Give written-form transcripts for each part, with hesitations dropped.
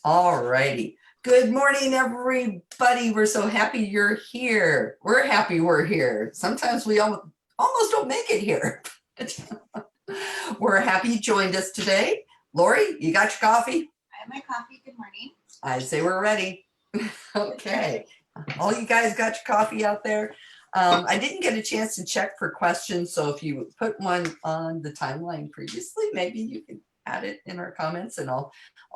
All righty. Good morning, everybody. We're so happy you're here. We're happy we're here. Sometimes we almost don't make it here. We're happy you joined us today. Lori, you got your coffee? I have my coffee. Good morning. I say we're ready. Okay. All you guys got your coffee out there? I didn't get a chance to check for questions, so if you put one on the timeline previously, maybe you can add it in our comments and I'll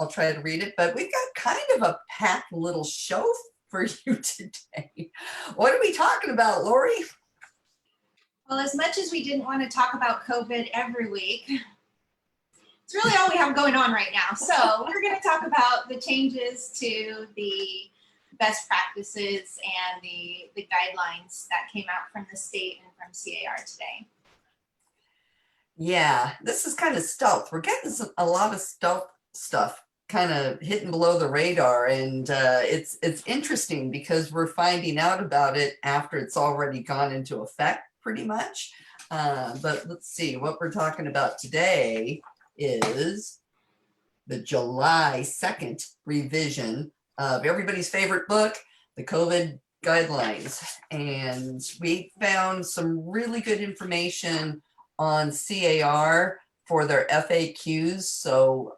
try to read it. But we've got kind of a packed little show for you today. What are we talking about, Lori? Well, as much as we didn't want to talk about COVID every week, it's really all we have going on right now. So we're going to talk about the changes to the best practices and the guidelines that came out from the state and from CAR today. Yeah, this is kind of stealth. We're getting a lot of stealth stuff kind of hitting below the radar, and it's interesting because we're finding out about it after it's already gone into effect pretty much. But let's see, what we're talking about today is the July 2nd revision of everybody's favorite book, the COVID guidelines. And we found some really good information on CAR for their FAQs. So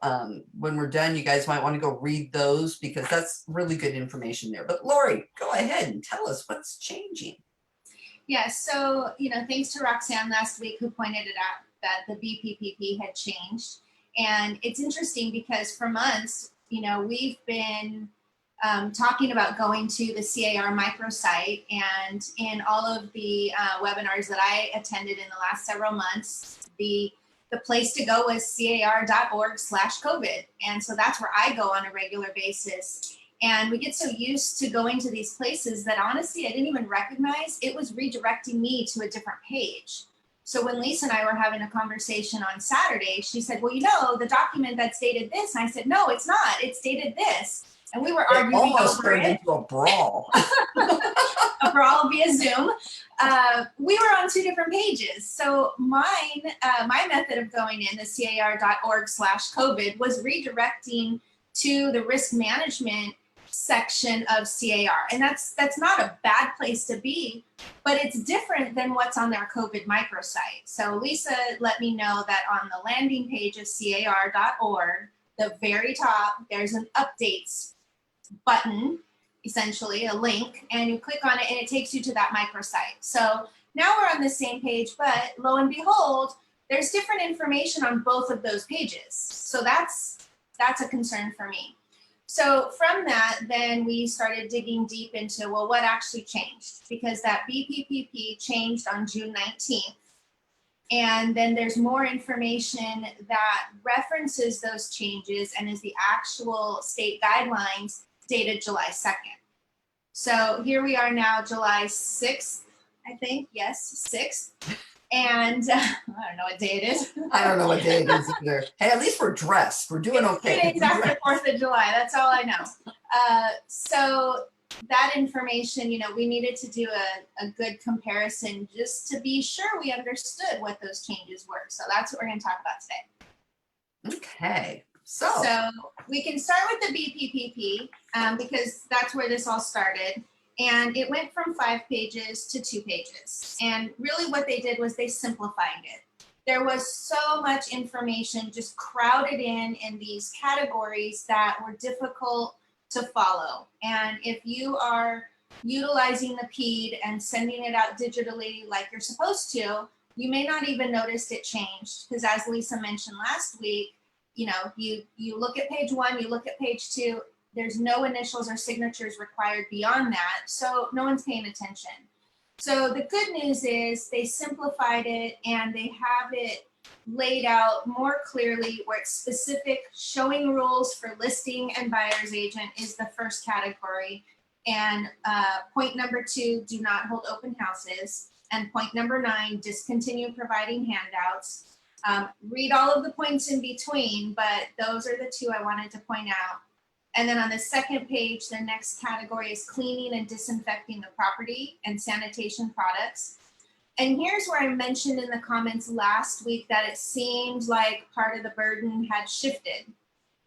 when we're done, you guys might want to go read those because that's really good information there. But Lori, go ahead and tell us what's changing. Yeah, so, thanks to Roxanne last week who pointed it out that the BPPP had changed. And it's interesting because for months, we've been talking about going to the CAR microsite, and in all of the webinars that I attended in the last several months, the place to go was car.org/COVID. And so that's where I go on a regular basis. And we get so used to going to these places that honestly, I didn't even recognize it was redirecting me to a different page. So when Lisa and I were having a conversation on Saturday, she said, well, the document that's dated this. And I said, no, it's not. It's dated this. And we were arguing almost over turned it. into a brawl. A brawl via Zoom. We were on two different pages. So my method of going in, the car.org/COVID, was redirecting to the risk management section of CAR. And that's not a bad place to be, but it's different than what's on their COVID microsite. So Lisa let me know that on the landing page of car.org, the very top, there's an updates button, essentially a link, and you click on it and it takes you to that microsite. So now we're on the same page, but lo and behold, there's different information on both of those pages. So that's a concern for me. So from that, then we started digging deep into, well, what actually changed? Because that BPPP changed on June 19th. And then there's more information that references those changes and is the actual state guidelines dated July 2nd. So here we are now, July 6th, I think. Yes, 6th. And I don't know what day it is. I don't know what day it is either. Hey, at least we're dressed. We're doing okay. 3 days after 4th of July. That's all I know. So that information, we needed to do a good comparison just to be sure we understood what those changes were. So that's what we're going to talk about today. Okay. So we can start with the BPPP because that's where this all started. And it went from 5 pages to 2 pages. And really what they did was they simplified it. There was so much information just crowded in these categories that were difficult to follow. And if you are utilizing the PED and sending it out digitally like you're supposed to, you may not even notice it changed. Because as Lisa mentioned last week, you look at page 1, you look at page 2, there's no initials or signatures required beyond that, so no one's paying attention. So the good news is they simplified it and they have it laid out more clearly where it's specific. Showing rules for listing and buyer's agent is the first category. And point number 2, do not hold open houses. And point number 9, discontinue providing handouts. Read all of the points in between, but those are the 2 I wanted to point out. And then on the second page, the next category is cleaning and disinfecting the property and sanitation products. And here's where I mentioned in the comments last week that it seemed like part of the burden had shifted.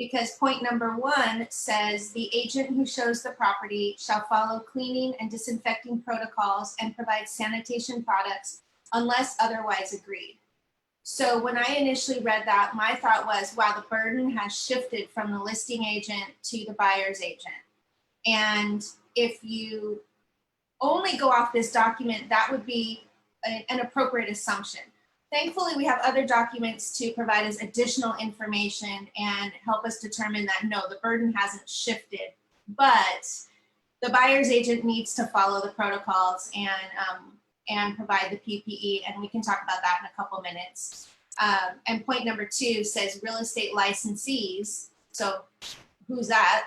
because point number 1 says the agent who shows the property shall follow cleaning and disinfecting protocols and provide sanitation products unless otherwise agreed. So when I initially read that, my thought was, wow, the burden has shifted from the listing agent to the buyer's agent. And if you only go off this document, that would be an appropriate assumption. Thankfully, we have other documents to provide us additional information and help us determine that no, the burden hasn't shifted, but the buyer's agent needs to follow the protocols and provide the PPE, and we can talk about that in a couple minutes. And point number 2 says real estate licensees. So who's that?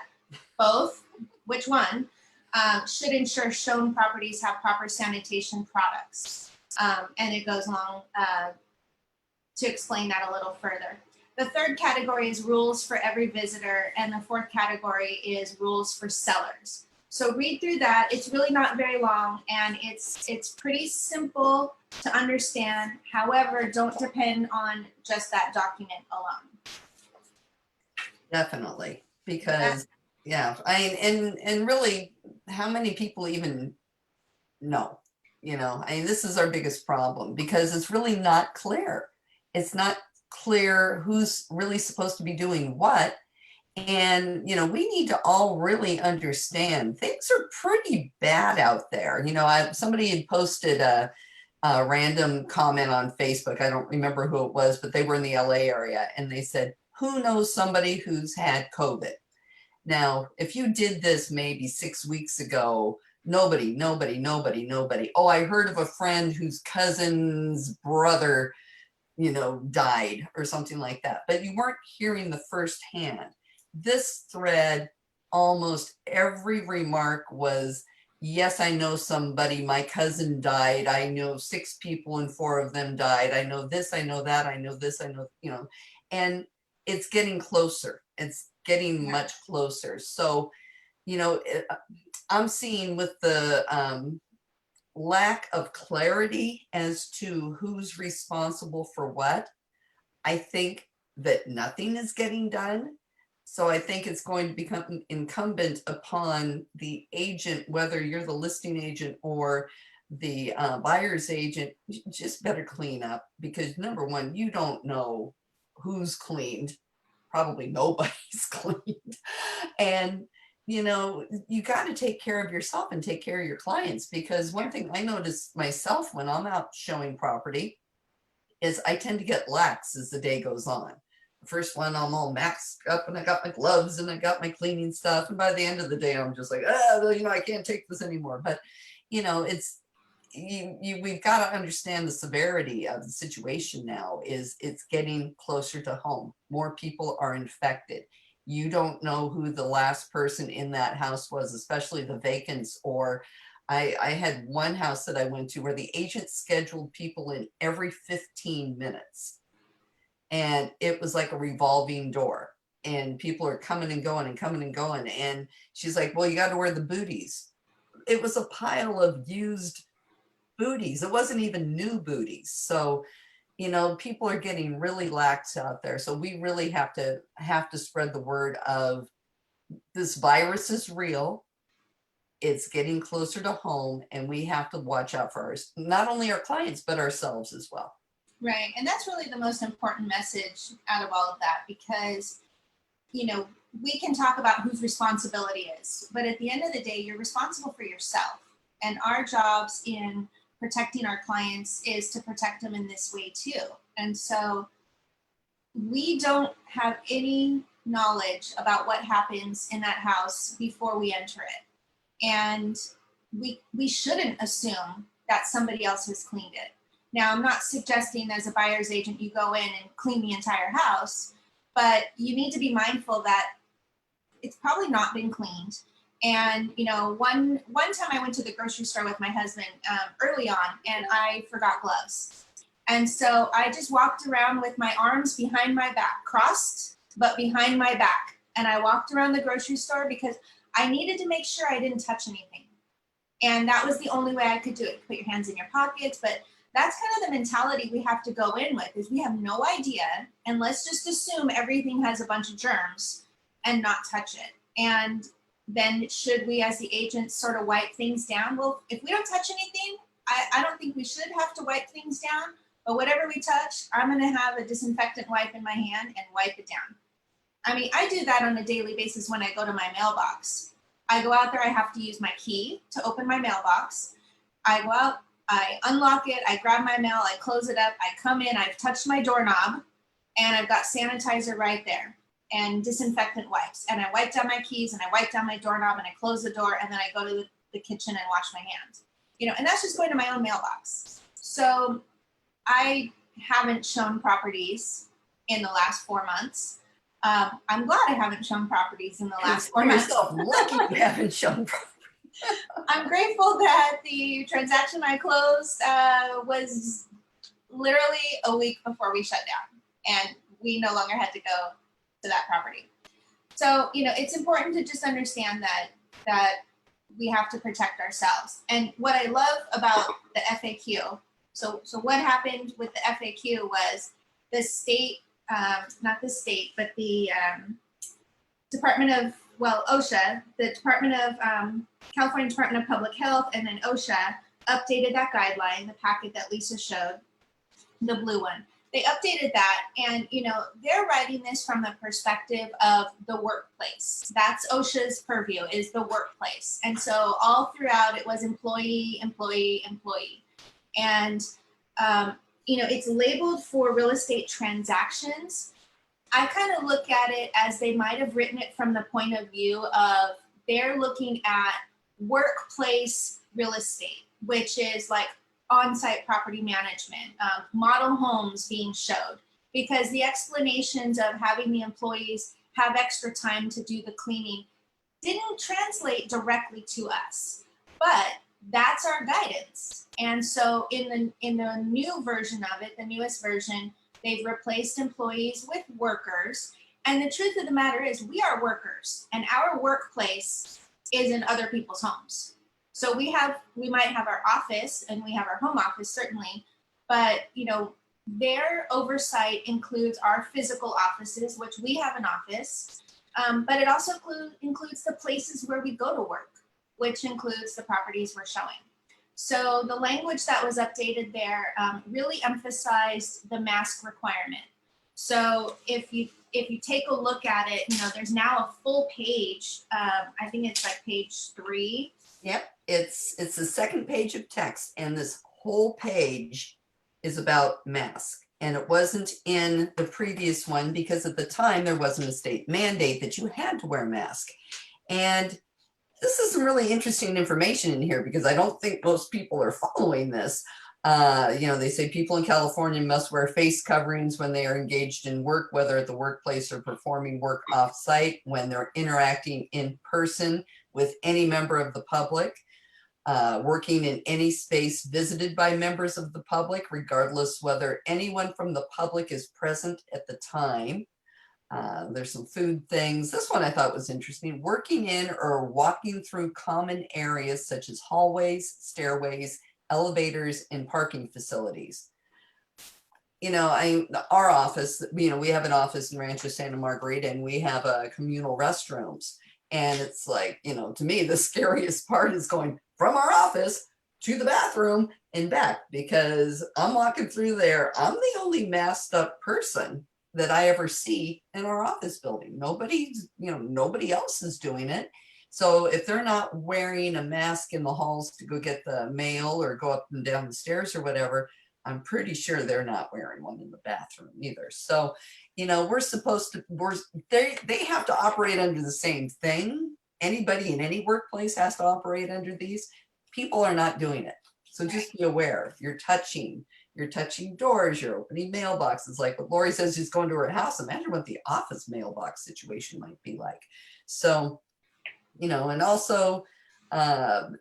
Both. Which one? Should ensure shown properties have proper sanitation products. And it goes along to explain that a little further. The third category is rules for every visitor, and the fourth category is rules for sellers. So read through that. It's really not very long, and it's pretty simple to understand. However, don't depend on just that document alone. Definitely, because yeah, and really, how many people even know? This is our biggest problem, because it's really not clear. It's not clear who's really supposed to be doing what. And, we need to all really understand things are pretty bad out there. Somebody had posted a random comment on Facebook. I don't remember who it was, but they were in the LA area, and they said, who knows somebody who's had COVID? Now, if you did this maybe 6 weeks ago, nobody. Oh, I heard of a friend whose cousin's brother, died or something like that. But you weren't hearing the firsthand. This thread, almost every remark was, yes, I know somebody, my cousin died. I know 6 people and 4 of them died. I know this, I know that, I know this, I know, and it's getting closer. It's getting much closer. So, I'm seeing with the lack of clarity as to who's responsible for what, I think that nothing is getting done. So I think it's going to become incumbent upon the agent, whether you're the listing agent or the buyer's agent, you just better clean up, because number one, you don't know who's cleaned. Probably nobody's cleaned. And you got to take care of yourself and take care of your clients, because one thing I notice myself when I'm out showing property is I tend to get lax as the day goes on. The first one, I'm all maxed up and I got my gloves and I got my cleaning stuff. And by the end of the day, I'm just like, I can't take this anymore. But, it's, we've got to understand the severity of the situation now. Is it's getting closer to home. More people are infected. You don't know who the last person in that house was, especially the vacants. Or I had one house that I went to where the agent scheduled people in every 15 minutes. And it was like a revolving door. And people are coming and going and coming and going. And she's like, well, you got to wear the booties. It was a pile of used booties. It wasn't even new booties. So people are getting really lax out there. So we really have to spread the word of this virus is real. It's getting closer to home, and we have to watch out for not only our clients, but ourselves as well. Right. And that's really the most important message out of all of that, because, we can talk about whose responsibility is, but at the end of the day, you're responsible for yourself. And our jobs in protecting our clients is to protect them in this way too. And so we don't have any knowledge about what happens in that house before we enter it. And we shouldn't assume that somebody else has cleaned it. Now, I'm not suggesting as a buyer's agent you go in and clean the entire house, but you need to be mindful that it's probably not been cleaned. And, one time I went to the grocery store with my husband early on, and I forgot gloves. And so I just walked around with my arms behind my back, crossed, but behind my back. And I walked around the grocery store because I needed to make sure I didn't touch anything. And that was the only way I could do it. Put your hands in your pockets. But that's kind of the mentality we have to go in with, is we have no idea. And let's just assume everything has a bunch of germs. and not touch it. And then should we as the agents sort of wipe things down? Well, if we don't touch anything, I don't think we should have to wipe things down, but whatever we touch, I'm gonna have a disinfectant wipe in my hand and wipe it down. I mean, I do that on a daily basis when I go to my mailbox. I go out there, I have to use my key to open my mailbox. I go out, I unlock it, I grab my mail, I close it up, I come in, I've touched my doorknob, and I've got sanitizer right there and disinfectant wipes. And I wipe down my keys and I wipe down my doorknob and I close the door, and then I go to the kitchen and wash my hands. You know, and that's just going to my own mailbox. So I haven't shown properties in the last 4 months. I'm glad I haven't shown properties in the last 4 months. Yourself lucky you haven't shown. I'm grateful that the transaction I closed was literally a week before we shut down, and we no longer had to go to that property. So, you know, it's important to just understand that we have to protect ourselves. And what I love about the FAQ, so what happened with the FAQ was the state, not the state, but the Department of, well, OSHA, the Department of, California Department of Public Health, and then OSHA updated that guideline, the packet that Lisa showed, the blue one. They updated that, and you know, they're writing this from the perspective of the workplace. That's OSHA's purview, is the workplace. And so all throughout it was employee, employee, employee. And you know, it's labeled for real estate transactions. I kind of look at it as they might have written it from the point of view of they're looking at workplace real estate, which is like on-site property management, model homes being showed, because the explanations of having the employees have extra time to do the cleaning didn't translate directly to us, but that's our guidance. And so in the new version of it, the newest version, they've replaced employees with workers. And the truth of the matter is we are workers, and our workplace is in other people's homes. So we might have our office and we have our home office, certainly, but you know, their oversight includes our physical offices, which we have an office, but it also includes the places where we go to work, which includes the properties we're showing. So the language that was updated there really emphasized the mask requirement. So if you take a look at it, you know, there's now a full page. I think it's like page 3. Yep, it's the second page of text, and this whole page is about mask. And it wasn't in the previous one because at the time there wasn't a state mandate that you had to wear a mask. And this is some really interesting information in here because I don't think most people are following this. You know, they say people in California must wear face coverings when they are engaged in work, whether at the workplace or performing work off-site, when they're interacting in person with any member of the public, working in any space visited by members of the public, regardless whether anyone from the public is present at the time. There's some food things. This one I thought was interesting. Working in or walking through common areas such as hallways, stairways, elevators, and parking facilities. You know, our office, you know, we have an office in Rancho Santa Margarita, and we have communal restrooms. And it's like, you know, to me, the scariest part is going from our office to the bathroom and back, because I'm walking through there. I'm the only masked up person that I ever see in our office building. Nobody's, you know, nobody else is doing it. So if they're not wearing a mask in the halls to go get the mail or go up and down the stairs or whatever, I'm pretty sure they're not wearing one in the bathroom either. So, you know, they have to operate under the same thing. Anybody in any workplace has to operate under these. People are not doing it. So just be aware. You're touching doors, you're opening mailboxes. Like what Lori says, she's going to her house. Imagine what the office mailbox situation might be like. So, you know, and also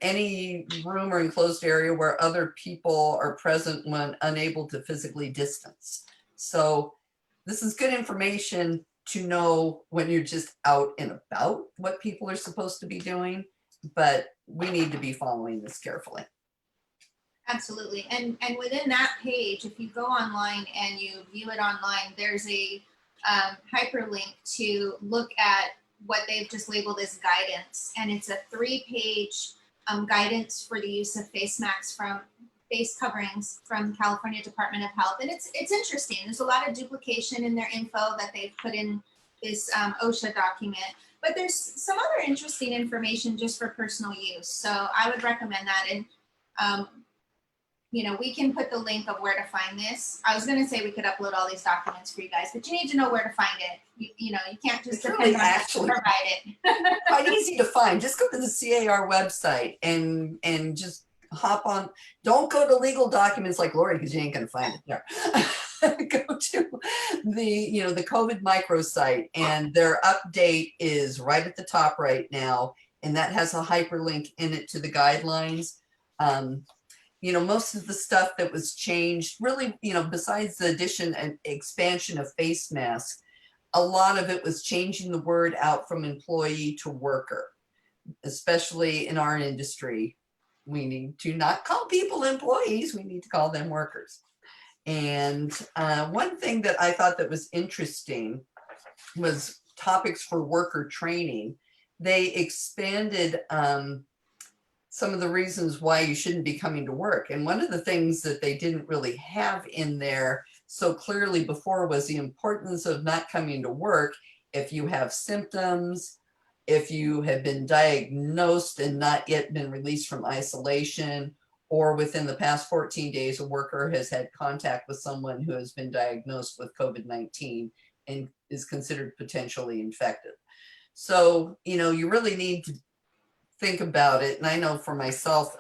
any room or enclosed area where other people are present when unable to physically distance. So this is good information to know when you're just out and about what people are supposed to be doing, but we need to be following this carefully. Absolutely. And within that page, if you go online and you view it online, there's a hyperlink to look at what they've just labeled as guidance, and it's a 3-page guidance for the use of face coverings from California Department of Health. And it's interesting. There's a lot of duplication in their info that they've put in this OSHA document, but there's some other interesting information just for personal use. So I would recommend that. And you know, we can put the link of where to find this. I was going to say we could upload all these documents for you guys, but you need to know where to find it. You know, you can't just depend on us to provide it. Quite easy to find. Just go to the CAR website and just hop on. Don't go to legal documents like Lori, because you ain't going to find it there. Go to the the COVID microsite, and their update is right at the top right now, and that has a hyperlink in it to the guidelines. You know, most of the stuff that was changed, really, you know, besides the addition and expansion of face masks, a lot of it was changing the word out from employee to worker, especially in our industry. We need to not call people employees, we need to call them workers. And one thing that I thought that was interesting was topics for worker training. They expanded some of the reasons why you shouldn't be coming to work. And one of the things that they didn't really have in there so clearly before was the importance of not coming to work if you have symptoms, if you have been diagnosed and not yet been released from isolation, or within the past 14 days, a worker has had contact with someone who has been diagnosed with COVID-19 and is considered potentially infected. So, you know, you really need to think about it. And I know for myself,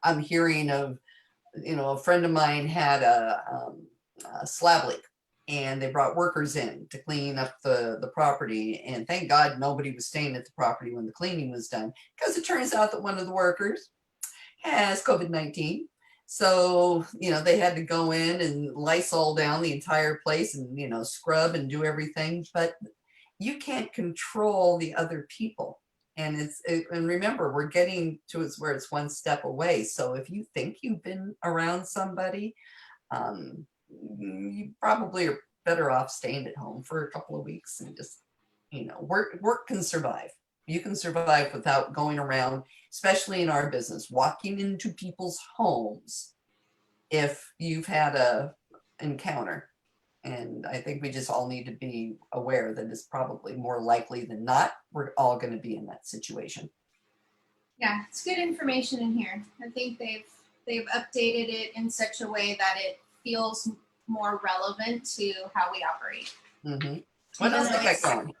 I'm hearing of, you know, a friend of mine had a slab leak, and they brought workers in to clean up the property. And thank God nobody was staying at the property when the cleaning was done, because it turns out that one of the workers has COVID-19. So, you know, they had to go in and Lysol down the entire place and, you know, scrub and do everything. But you can't control the other people. And and remember, we're getting to where it's one step away. So if you think you've been around somebody, you probably are better off staying at home for a couple of weeks and just, you know, work can survive. You can survive without going around, especially in our business, walking into people's homes if you've had a encounter. And I think we just all need to be aware that it's probably more likely than not, we're all going to be in that situation. Yeah, it's good information in here. I think they've updated it in such a way that it feels more relevant to how we operate. Mm-hmm. What else they got going?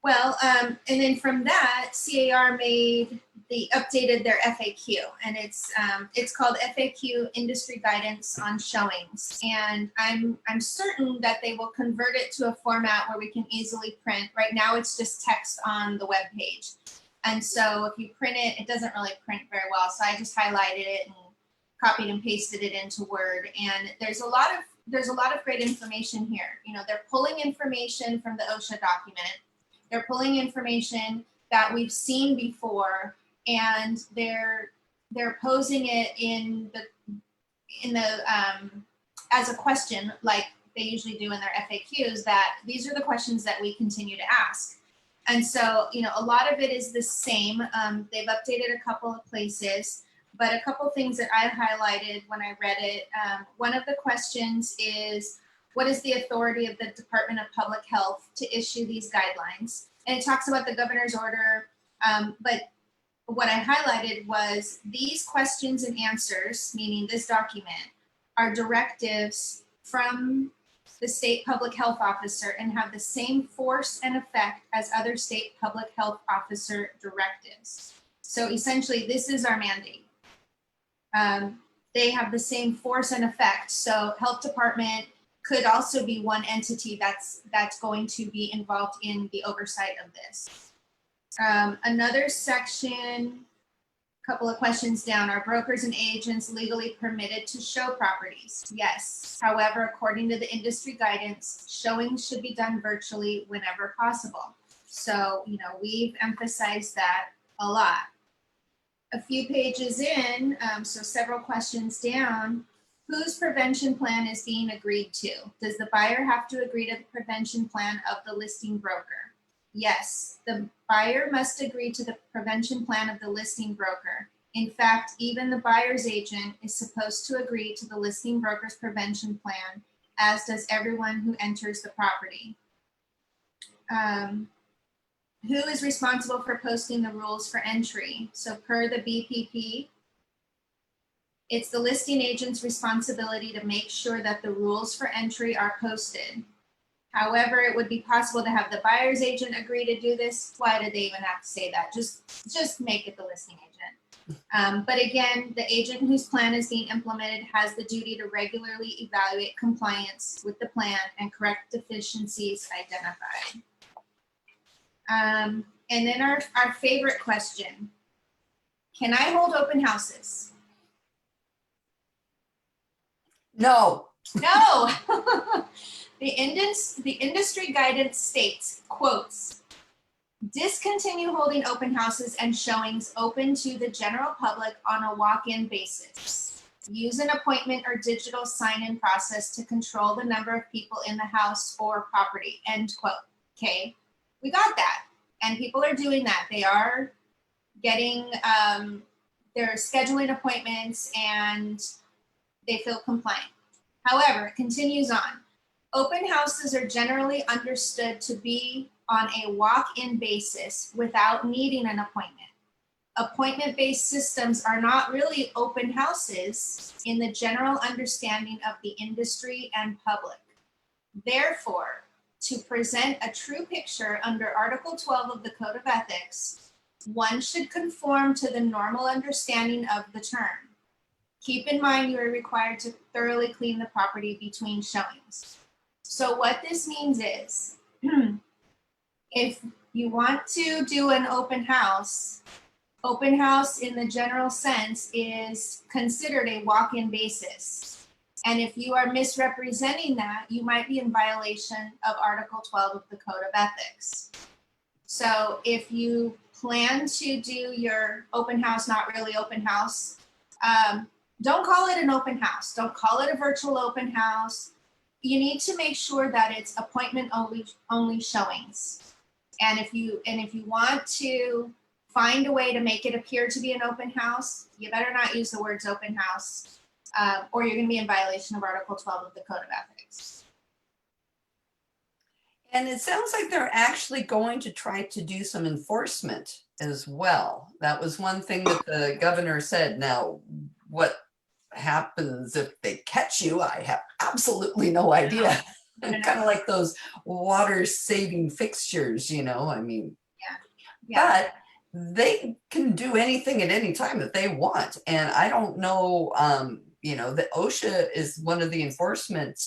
Well, and then from that, CAR updated their FAQ, and it's called FAQ Industry Guidance on Showings. And I'm certain that they will convert it to a format where we can easily print. Right now, it's just text on the web page, and so if you print it, it doesn't really print very well. So I just highlighted it and copied and pasted it into Word. And there's a lot of great information here. You know, they're pulling information from the OSHA document. They're pulling information that we've seen before, and they're posing it in the as a question, like they usually do in their FAQs, that these are the questions that we continue to ask. And so, you know, a lot of it is the same. They've updated a couple of places, but a couple of things that I highlighted when I read it. One of the questions is, what is the authority of the Department of Public Health to issue these guidelines? And it talks about the governor's order, but what I highlighted was these questions and answers, meaning this document, are directives from the state public health officer and have the same force and effect as other state public health officer directives. So essentially, this is our mandate. They have the same force and effect. So health department could also be one entity that's going to be involved in the oversight of this. Another section, a couple of questions down, are brokers and agents legally permitted to show properties? Yes. However, according to the industry guidance, showings should be done virtually whenever possible. So, you know, we've emphasized that a lot. A few pages in, so several questions down, Whose prevention plan is being agreed to? Does the buyer have to agree to the prevention plan of the listing broker? Yes, the buyer must agree to the prevention plan of the listing broker. In fact, even the buyer's agent is supposed to agree to the listing broker's prevention plan, as does everyone who enters the property. Who is responsible for posting the rules for entry? So per the BPP, it's the listing agent's responsibility to make sure that the rules for entry are posted. However, it would be possible to have the buyer's agent agree to do this. Why did they even have to say that? Just make it the listing agent. But again, the agent whose plan is being implemented has the duty to regularly evaluate compliance with the plan and correct deficiencies identified. And then our favorite question: can I hold open houses? No. No. The industry guidance states, quotes, discontinue holding open houses and showings open to the general public on a walk-in basis. Use an appointment or digital sign-in process to control the number of people in the house or property, end quote. Okay, we got that. And people are doing that. They are getting, they're scheduling appointments and they feel compliant. However, it continues on. Open houses are generally understood to be on a walk-in basis without needing an appointment. Appointment-based systems are not really open houses in the general understanding of the industry and public. Therefore, to present a true picture under Article 12 of the Code of Ethics, one should conform to the normal understanding of the term. Keep in mind you are required to thoroughly clean the property between showings. So what this means is, if you want to do an open house in the general sense is considered a walk-in basis. And if you are misrepresenting that, you might be in violation of Article 12 of the Code of Ethics. So if you plan to do your open house, not really open house, don't call it an open house. Don't call it a virtual open house. You need to make sure that it's appointment only showings. And if you want to find a way to make it appear to be an open house, you better not use the words open house, or you're going to be in violation of Article 12 of the Code of Ethics. And it sounds like they're actually going to try to do some enforcement as well. That was one thing that the governor said. Now, what happens if they catch you? I have absolutely no idea. Kind of like those water saving fixtures, you know, I mean, yeah. But they can do anything at any time that they want. And I don't know, you know, that OSHA is one of the enforcement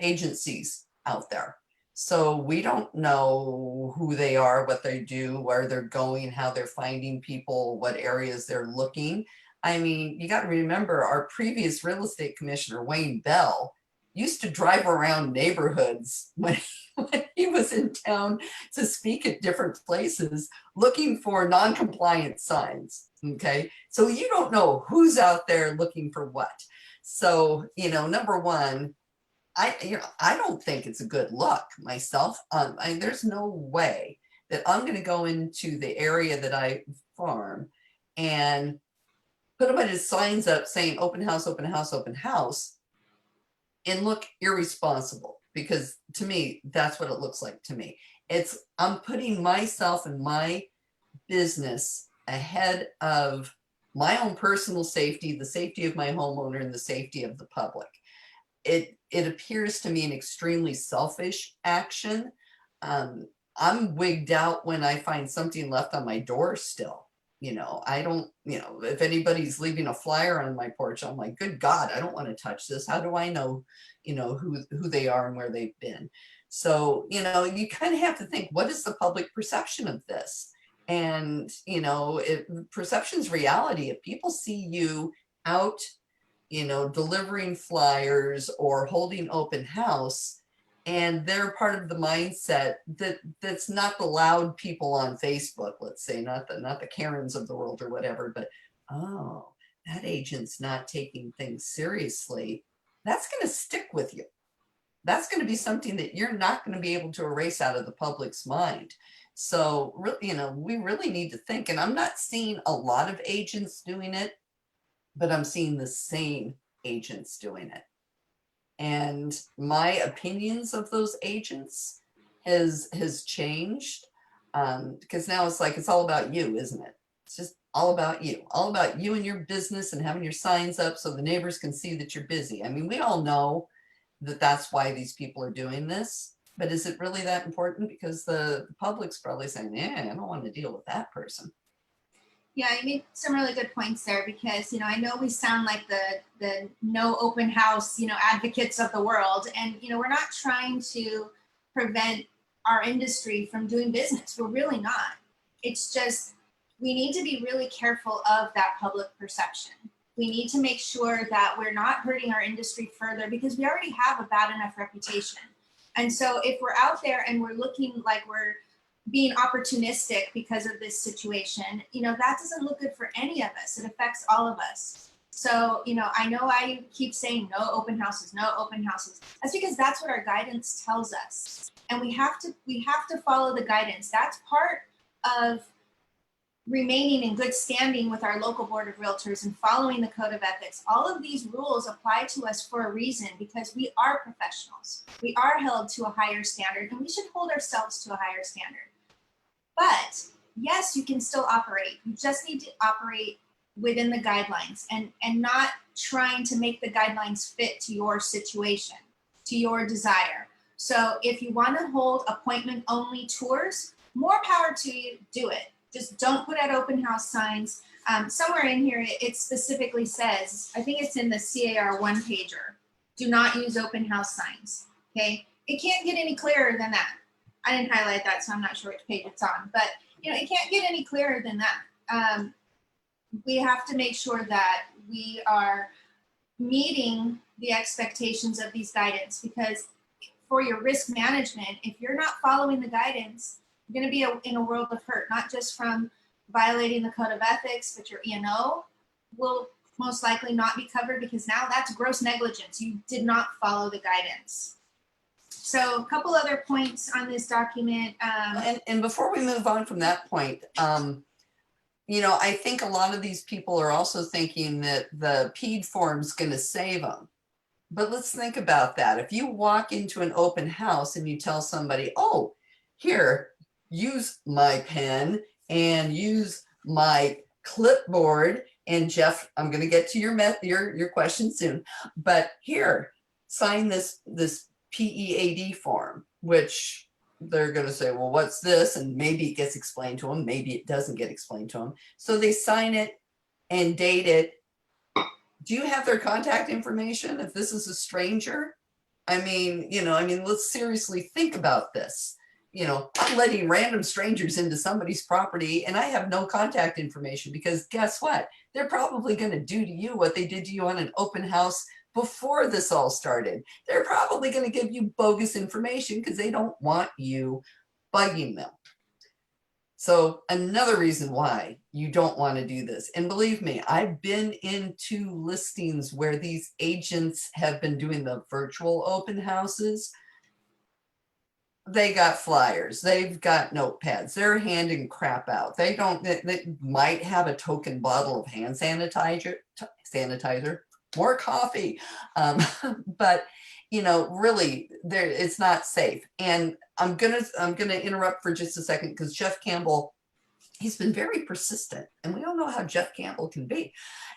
agencies out there. So we don't know who they are, what they do, where they're going, how they're finding people, what areas they're looking. I mean, you got to remember our previous real estate commissioner, Wayne Bell, used to drive around neighborhoods when he was in town to speak at different places looking for non-compliant signs. Okay, so you don't know who's out there looking for what. So, you know, number one, I don't think it's a good look myself. There's no way that I'm going to go into the area that I farm and put a bunch of signs up saying open house, open house, open house, and look irresponsible, because to me, that's what it looks like to me. I'm putting myself and my business ahead of my own personal safety, the safety of my homeowner, and the safety of the public. It appears to me an extremely selfish action. I'm wigged out when I find something left on my door still. You know, I don't, you know, if anybody's leaving a flyer on my porch, I'm like, good God, I don't want to touch this. How do I know, you know, who they are and where they've been? So, you know, you kind of have to think, what is the public perception of this? And, you know, perception's reality. If people see you out, you know, delivering flyers or holding open house, and they're part of the mindset that's not the loud people on Facebook, let's say, not the Karens of the world or whatever, but oh, that agent's not taking things seriously, that's going to stick with you. That's going to be something that you're not going to be able to erase out of the public's mind. So, we really need to think, and I'm not seeing a lot of agents doing it, but I'm seeing the same agents doing it. And my opinions of those agents has changed, because now it's like it's all about you, isn't it? It's just all about you and your business and having your signs up so the neighbors can see that you're busy. I mean, we all know that that's why these people are doing this, but is it really that important? Because the public's probably saying, yeah, I don't want to deal with that person. Yeah, you made some really good points there because, I know we sound like the no open house, advocates of the world. And, we're not trying to prevent our industry from doing business. We're really not. It's just we need to be really careful of that public perception. We need to make sure that we're not hurting our industry further because we already have a bad enough reputation. And so if we're out there and we're looking like we're being opportunistic because of this situation, that doesn't look good for any of us. It affects all of us. So, I know I keep saying no open houses, no open houses. That's because that's what our guidance tells us. And we have to follow the guidance. That's part of remaining in good standing with our local board of realtors and following the code of ethics. All of these rules apply to us for a reason because we are professionals. We are held to a higher standard and we should hold ourselves to a higher standard. But yes, you can still operate. You just need to operate within the guidelines and not trying to make the guidelines fit to your situation, to your desire. So if you want to hold appointment only tours, more power to you, do it. Just don't put out open house signs. Somewhere in here, it specifically says, I think it's in the CAR one pager, do not use open house signs, okay? It can't get any clearer than that. I didn't highlight that, so I'm not sure which page it's on, but it can't get any clearer than that. We have to make sure that we are meeting the expectations of these guidance because for your risk management, if you're not following the guidance, you're going to be in a world of hurt, not just from violating the code of ethics, but your E&O will most likely not be covered because now that's gross negligence. You did not follow the guidance. So a couple other points on this document. And before we move on from that point, I think a lot of these people are also thinking that the PED form's going to save them. But let's think about that. If you walk into an open house and you tell somebody, oh, here, use my pen and use my clipboard. And Jeff, I'm going to get to your question soon. But here, sign this PEAD form, which they're going to say, well, what's this? And maybe it gets explained to them. Maybe it doesn't get explained to them. So they sign it and date it. Do you have their contact information if this is a stranger? I mean, let's seriously think about this. I'm letting random strangers into somebody's property and I have no contact information because guess what? They're probably going to do to you what they did to you on an open house before this all started. They're probably going to give you bogus information because they don't want you bugging them. So another reason why you don't want to do this. And believe me, I've been into listings where these agents have been doing the virtual open houses. They got flyers, they've got notepads, they're handing crap out. They might have a token bottle of hand sanitizer, more coffee. But really it's not safe. And I'm gonna interrupt for just a second because Jeff Campbell, he's been very persistent and we all know how Jeff Campbell can be.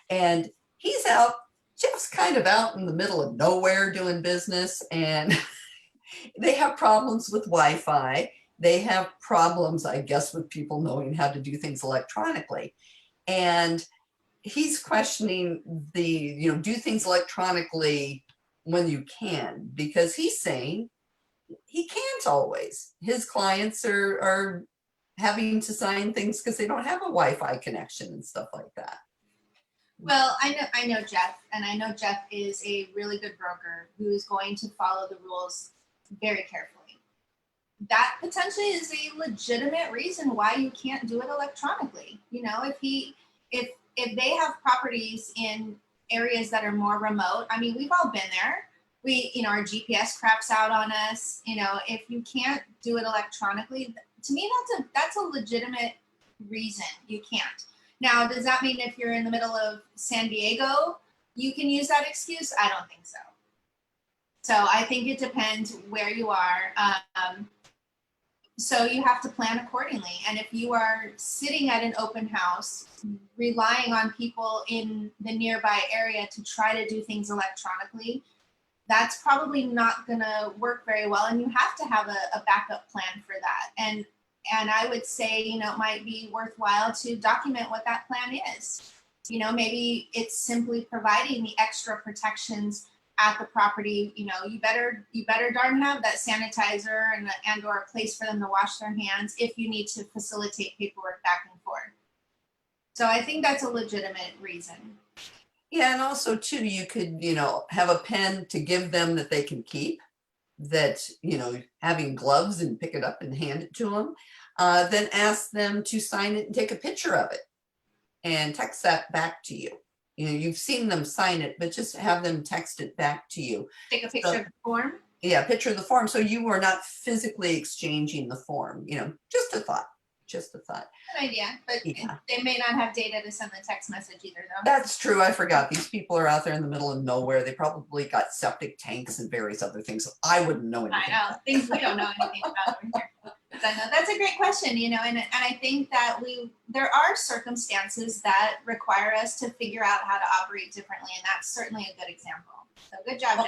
And Jeff's kind of out in the middle of nowhere doing business, and they have problems with Wi-Fi. They have problems, I guess, with people knowing how to do things electronically. And he's questioning do things electronically when you can, because he's saying he can't always. His clients are having to sign things because they don't have a Wi-Fi connection and stuff like that. Well, I know Jeff, and I know Jeff is a really good broker who is going to follow the rules very carefully. That potentially is a legitimate reason why you can't do it electronically. If if they have properties in areas that are more remote, I mean, we've all been there. Our GPS craps out on us. If you can't do it electronically, to me, that's a legitimate reason you can't. Now, does that mean if you're in the middle of San Diego, you can use that excuse? I don't think so. So I think it depends where you are. So you have to plan accordingly. And if you are sitting at an open house, relying on people in the nearby area to try to do things electronically, that's probably not going to work very well. And you have to have a backup plan for that. And I would say, it might be worthwhile to document what that plan is. Maybe it's simply providing the extra protections at the property. You better darn have that sanitizer and or a place for them to wash their hands if you need to facilitate paperwork back and forth. So I think that's a legitimate reason. Yeah, and also too, you could, have a pen to give them that they can keep, that, having gloves and pick it up and hand it to them, then ask them to sign it and take a picture of it and text that back to you. You've seen them sign it, but just have them text it back to you. Take a picture of the form? Yeah, picture of the form. So you are not physically exchanging the form, just a thought. Just a thought. Good idea, but yeah. They may not have data to send the text message either, though. That's true. I forgot. These people are out there in the middle of nowhere. They probably got septic tanks and various other things. I wouldn't know anything. I know things we don't know anything about over here. So no, that's a great question. And I think that there are circumstances that require us to figure out how to operate differently, and that's certainly a good example. So good job, Jeff.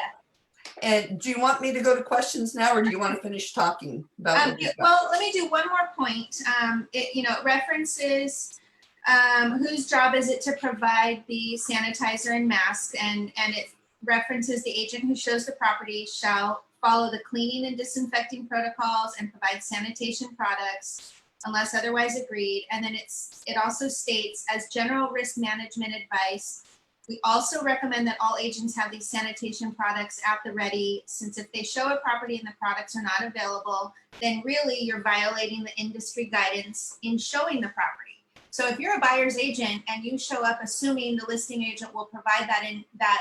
And do you want me to go to questions now, or do you want to finish talking about well, let me do one more point. It references whose job is it to provide the sanitizer and masks, and it references the agent who shows the property shall follow the cleaning and disinfecting protocols and provide sanitation products unless otherwise agreed. And then it also states, as general risk management advice, we also recommend that all agents have these sanitation products at the ready, since if they show a property and the products are not available, then really you're violating the industry guidance in showing the property. So if you're a buyer's agent and you show up assuming the listing agent will provide that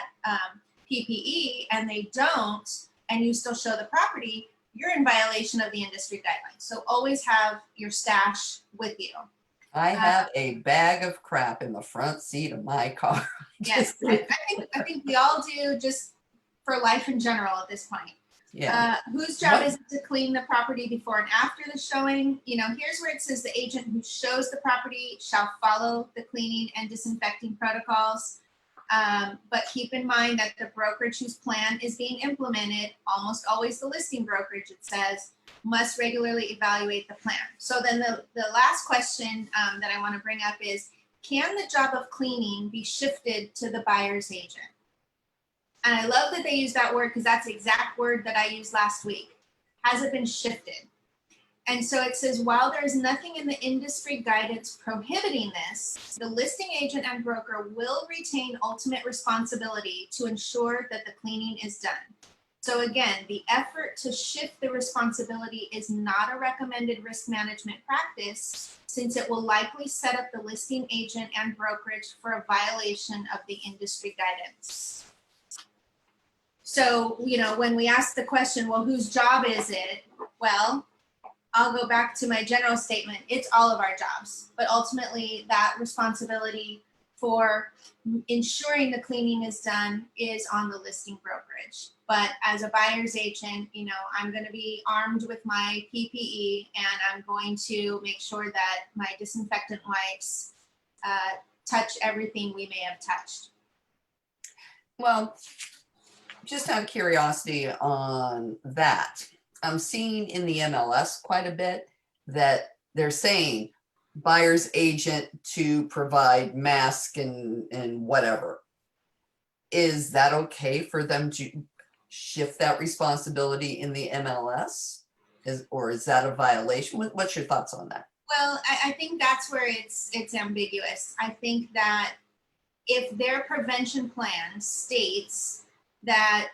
PPE and they don't, and you still show the property, you're in violation of the industry guidelines. So always have your stash with you. I have a bag of crap in the front seat of my car. Yes, I think we all do, just for life in general at this point. Yeah. Whose job is it to clean the property before and after the showing? Here's where it says the agent who shows the property shall follow the cleaning and disinfecting protocols. But keep in mind that the brokerage whose plan is being implemented, almost always the listing brokerage, it says, must regularly evaluate the plan. So then the last question that I want to bring up is, can the job of cleaning be shifted to the buyer's agent? And I love that they use that word because that's the exact word that I used last week. Has it been shifted? And so it says, while there is nothing in the industry guidance prohibiting this, the listing agent and broker will retain ultimate responsibility to ensure that the cleaning is done. So again, the effort to shift the responsibility is not a recommended risk management practice, since it will likely set up the listing agent and brokerage for a violation of the industry guidance. So, when we ask the question, well, whose job is it? Well, I'll go back to my general statement. It's all of our jobs, but ultimately that responsibility for ensuring the cleaning is done is on the listing brokerage. But as a buyer's agent, I'm going to be armed with my PPE, and I'm going to make sure that my disinfectant wipes touch everything we may have touched. Well, just out of curiosity on that, I'm seeing in the MLS quite a bit that they're saying buyer's agent to provide mask and whatever. Is that okay for them to shift that responsibility in the MLS? Or is that a violation? What's your thoughts on that? Well, I think that's where it's ambiguous. I think that if their prevention plan states that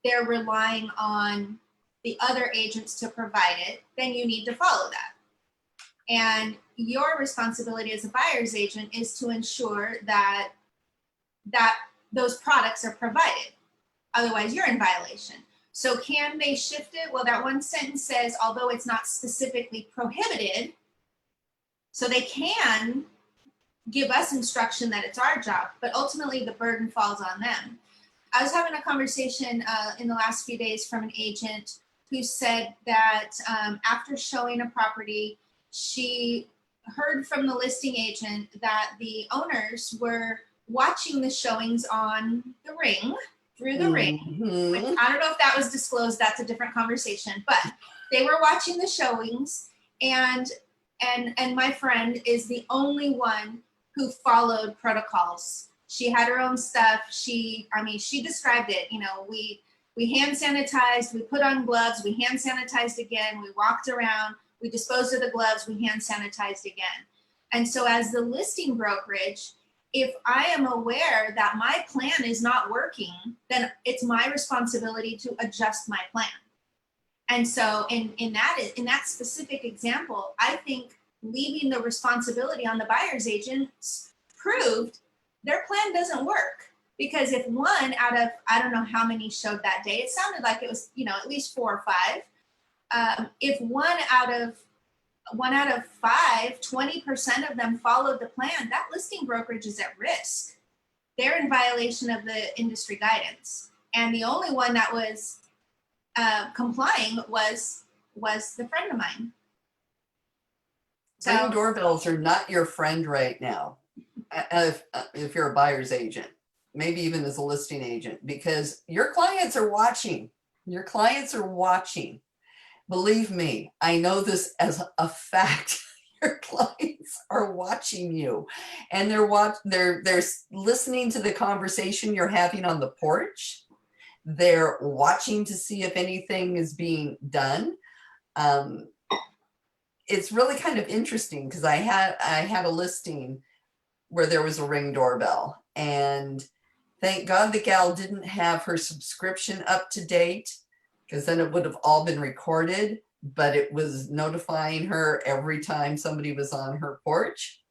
they're relying on the other agents to provide it, then you need to follow that. And your responsibility as a buyer's agent is to ensure that those products are provided. Otherwise, you're in violation. So can they shift it? Well, that one sentence says, although it's not specifically prohibited, so they can give us instruction that it's our job, but ultimately the burden falls on them. I was having a conversation in the last few days from an agent who said that after showing a property, she heard from the listing agent that the owners were watching the showings on the ring, through the ring. Which I don't know if that was disclosed, that's a different conversation, but they were watching the showings, and my friend is the only one who followed protocols. She had her own stuff. She described it, you know, we hand sanitized, we put on gloves, we hand sanitized again, we walked around, we disposed of the gloves, we hand sanitized again. And so as the listing brokerage, if I am aware that my plan is not working, then it's my responsibility to adjust my plan. And so in that specific example, I think leaving the responsibility on the buyer's agents proved their plan doesn't work. Because if one out of, I don't know how many showed that day, it sounded like it was, you know, at least 4 or 5. If one out of 5, 20% of them followed the plan, that listing brokerage is at risk. They're in violation of the industry guidance. And the only one that was complying was the friend of mine. Ring doorbells are not your friend right now. If you're a buyer's agent, maybe even as a listing agent, because your clients are watching. Your clients are watching. Believe me, I know this as a fact. Your clients are watching you, and they're listening to the conversation you're having on the porch. They're watching to see if anything is being done. It's really kind of interesting because I had a listing where there was a Ring doorbell, and thank God the gal didn't have her subscription up to date, because then it would have all been recorded, but it was notifying her every time somebody was on her porch.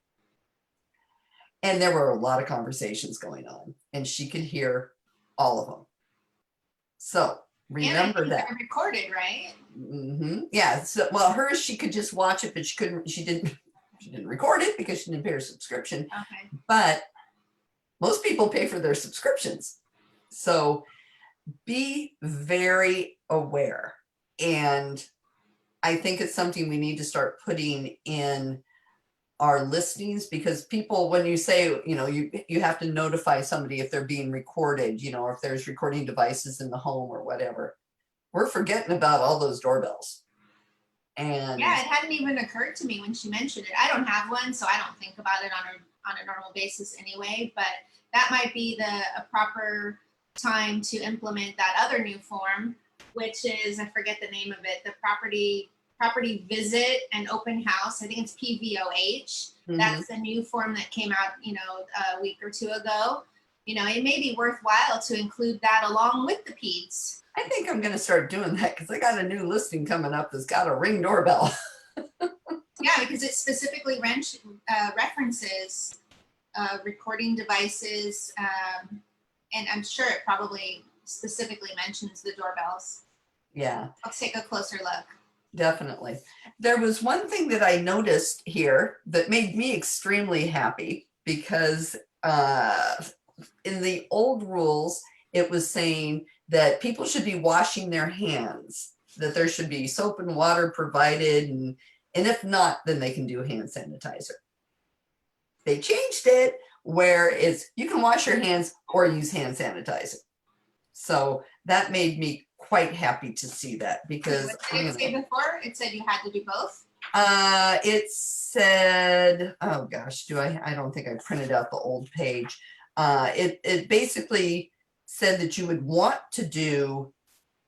And there were a lot of conversations going on, and she could hear all of them. So remember that. They're recorded, right? Yeah. So, well, hers, she could just watch it, but she didn't record it because she didn't pay her subscription. Okay. But most people pay for their subscriptions. So be very aware. And I think it's something we need to start putting in our listings, because people, when you say, you know, you have to notify somebody if they're being recorded, you know, or if there's recording devices in the home or whatever, we're forgetting about all those doorbells. And yeah, it hadn't even occurred to me when she mentioned it. I don't have one, so I don't think about it on a normal basis anyway, but that might be a proper time to implement that other new form, which is, I forget the name of it, the property visit and open house. I think it's PVOH. That's the new form that came out, you know, a week or 2 ago. You know, it may be worthwhile to include that along with the PEDS. I think I'm going to start doing that, because I got a new listing coming up that's got a Ring doorbell. Yeah, because it specifically references recording devices, and I'm sure it probably specifically mentions the doorbells. Yeah. I'll take a closer look. Definitely. There was one thing that I noticed here that made me extremely happy, because in the old rules, it was saying that people should be washing their hands, that there should be soap and water provided, and if not, then they can do hand sanitizer. They changed it where you can wash your hands or use hand sanitizer. So that made me quite happy to see that, because what did it say before? It said you had to do both? It said, oh gosh, I don't think I printed out the old page. It basically said that you would want to do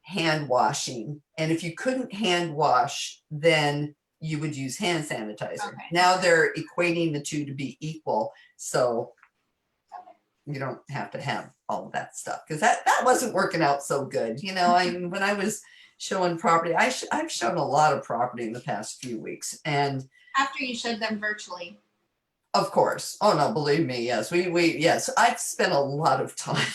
hand washing, and if you couldn't hand wash, then you would use hand sanitizer. Okay. Now they're equating the two to be equal, so you don't have to have all of that stuff, because that wasn't working out so good. You know, when I was showing property. I've shown a lot of property in the past few weeks, and After you showed them virtually. of course, oh no, believe me, yes, yes, I've spent a lot of time.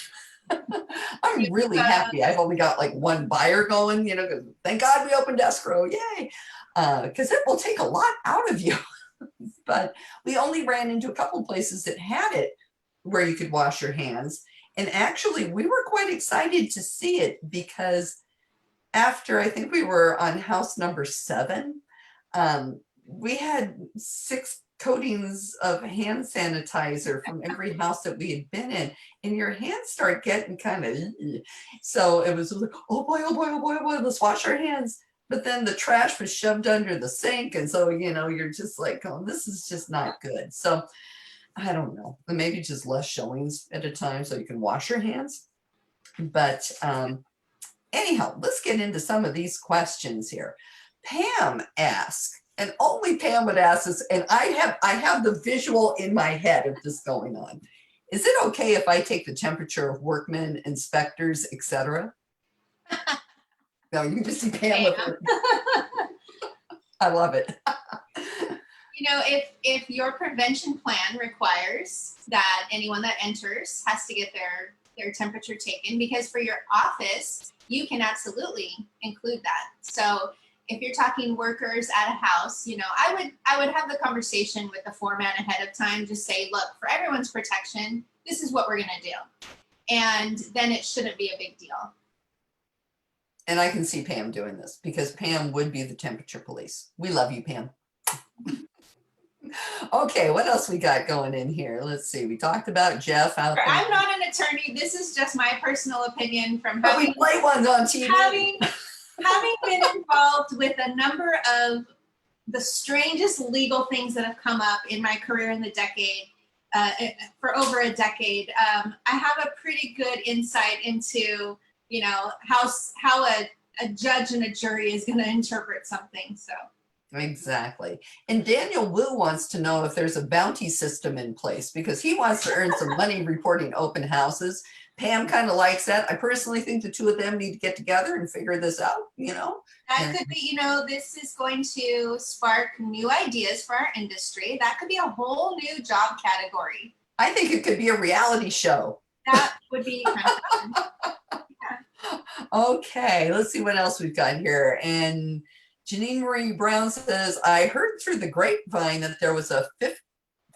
I'm really happy. I've only got like one buyer going, you know, 'cause thank God we opened escrow, yay, because it will take a lot out of you. But we only ran into a couple of places that had it where you could wash your hands, and actually we were quite excited to see it because after I think we were on house number 7, we had 6 coatings of hand sanitizer from every house that we had been in, and your hands start getting kind of, so it was like, oh boy, oh boy, oh boy, oh boy, let's wash our hands. But then the trash was shoved under the sink, and so, you know, you're just like, oh, this is just not good. So I don't know, maybe just less showings at a time so you can wash your hands. But anyhow, let's get into some of these questions here. Pam asked, and only Pam would ask this, and I have the visual in my head of this going on. Is it okay if I take the temperature of workmen, inspectors, etc.? No, you can just see Pam with her. I love it. You know, if your prevention plan requires that anyone that enters has to get their temperature taken, because for your office, you can absolutely include that. So if you're talking workers at a house, you know, I would have the conversation with the foreman ahead of time, just say, look, for everyone's protection, this is what we're gonna do. And then it shouldn't be a big deal. And I can see Pam doing this because Pam would be the temperature police. We love you, Pam. Okay, what else we got going in here? Let's see. We talked about Jeff out there. I'm not an attorney. This is just my personal opinion from But we play ones on TV. Having been involved with a number of the strangest legal things that have come up in my career in the decade, for over a decade, I have a pretty good insight into, you know, how a judge and a jury is going to interpret something. So. Exactly. And Daniel Wu wants to know if there's a bounty system in place because he wants to earn some money reporting open houses. Pam kind of likes that. I personally think the two of them need to get together and figure this out, you know. That could be, you know, this is going to spark new ideas for our industry. That could be a whole new job category. I think it could be a reality show. That would be kind of fun. Yeah. Okay, let's see what else we've got here. And Janine Marie Brown says, I heard through the grapevine that there was a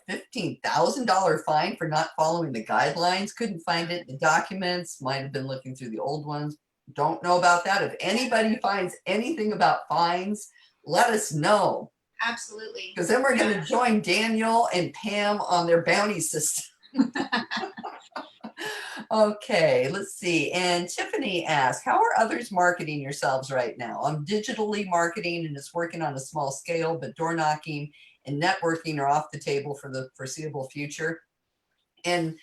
$15,000 fine for not following the guidelines. Couldn't find it in the documents. Might have been looking through the old ones. Don't know about that. If anybody finds anything about fines, let us know. Absolutely. Because then we're going to join Daniel and Pam on their bounty system. Okay, let's see. And Tiffany asked, how are others marketing yourselves right now? I'm digitally marketing and it's working on a small scale, but door knocking and networking are off the table for the foreseeable future. And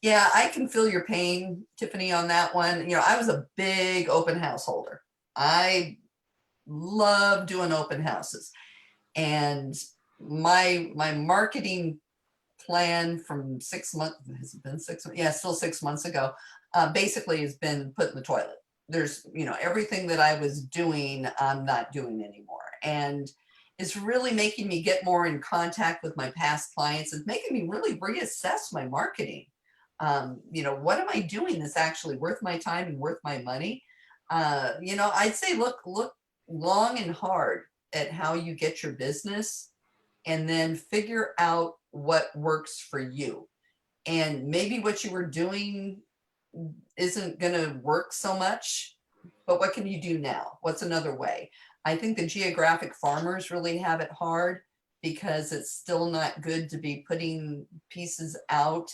yeah, I can feel your pain, Tiffany, on that one. You know, I was a big open house holder. I love doing open houses. And my marketing plan from 6 months, has it been 6 months? Yeah, still 6 months ago, basically has been put in the toilet. There's, you know, everything that I was doing, I'm not doing anymore. And it's really making me get more in contact with my past clients. It's making me really reassess my marketing. You know, what am I doing that's actually worth my time and worth my money? You know, I'd say look long and hard at how you get your business and then figure out what works for you. And maybe what you were doing isn't going to work so much, but what can you do now? What's another way? I think the geographic farmers really have it hard because it's still not good to be putting pieces out.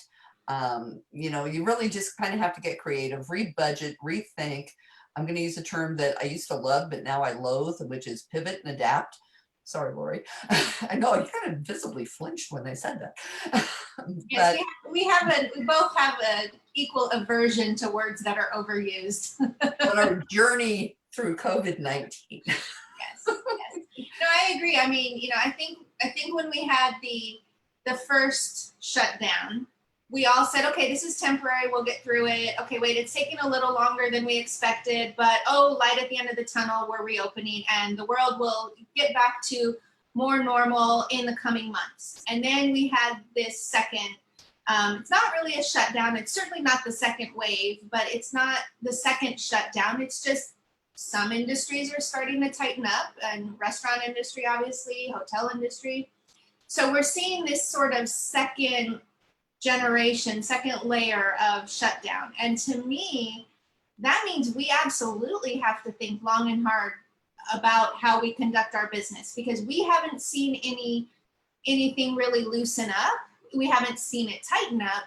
You know, you really just kind of have to get creative, re-budget, rethink. I'm going to use a term that I used to love, but now I loathe, which is pivot and adapt. Sorry, Lori. I know you kind of visibly flinched when I said that. Yes, we both have an equal aversion to words that are overused. On our journey through COVID-19. Yes. No, I agree. I mean, you know, I think when we had the first shutdown, we all said, okay, this is temporary, we'll get through it. Okay, wait, it's taking a little longer than we expected, but oh, light at the end of the tunnel, we're reopening and the world will get back to more normal in the coming months. And then we had this second, it's not really a shutdown, it's certainly not the second wave, but it's not the second shutdown, it's just some industries are starting to tighten up, and restaurant industry, obviously, hotel industry. So we're seeing this sort of second generation, second layer of shutdown. And to me, that means we absolutely have to think long and hard about how we conduct our business, because we haven't seen anything really loosen up. We haven't seen it tighten up,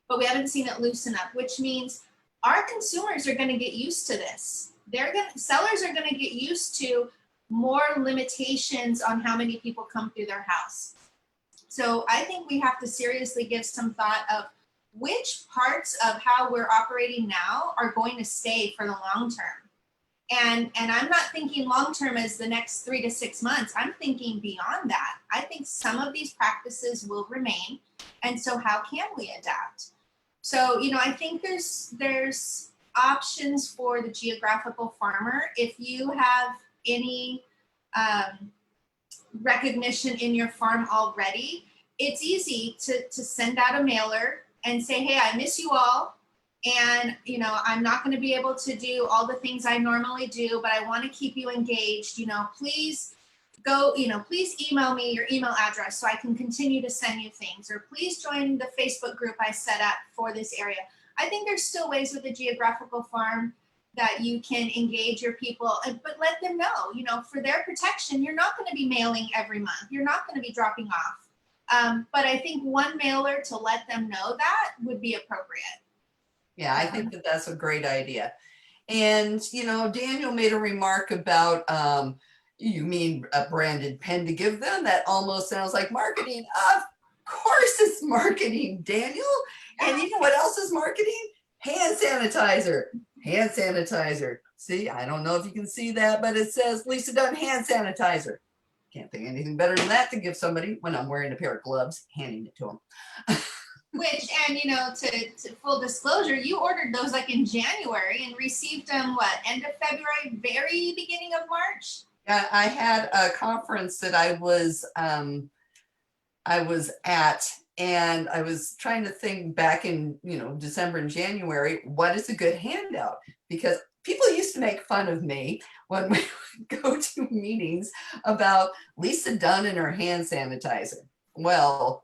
but we haven't seen it loosen up, which means our consumers are going to get used to this. Sellers are going to get used to more limitations on how many people come through their house. So I think we have to seriously give some thought of which parts of how we're operating now are going to stay for the long term. And I'm not thinking long term as the next 3 to 6 months. I'm thinking beyond that. I think some of these practices will remain. And so how can we adapt? So, I think there's options for the geographical farmer. If you have any recognition in your farm already, it's easy to send out a mailer and say, hey, I miss you all. And, I'm not going to be able to do all the things I normally do, but I want to keep you engaged. Please go, please email me your email address so I can continue to send you things, or please join the Facebook group I set up for this area. I think there's still ways with the geographical farm that you can engage your people, but let them know, for their protection, you're not going to be mailing every month. You're not going to be dropping off. But I think one mailer to let them know that would be appropriate. Yeah, I think that's a great idea. And, Daniel made a remark about, you mean a branded pen to give them? That almost sounds like marketing. Of course it's marketing, Daniel. And you know what else is marketing? Hand sanitizer. Hand sanitizer. See, I don't know if you can see that, but it says Lisa Dunn hand sanitizer. Can't think of anything better than that to give somebody when I'm wearing a pair of gloves, handing it to them. Which, and to full disclosure, you ordered those like in January and received them end of February, very beginning of March? I had a conference that I was at, and I was trying to think back in, December and January, what is a good handout? Because people used to make fun of me when we would go to meetings about Lisa Dunn and her hand sanitizer. Well,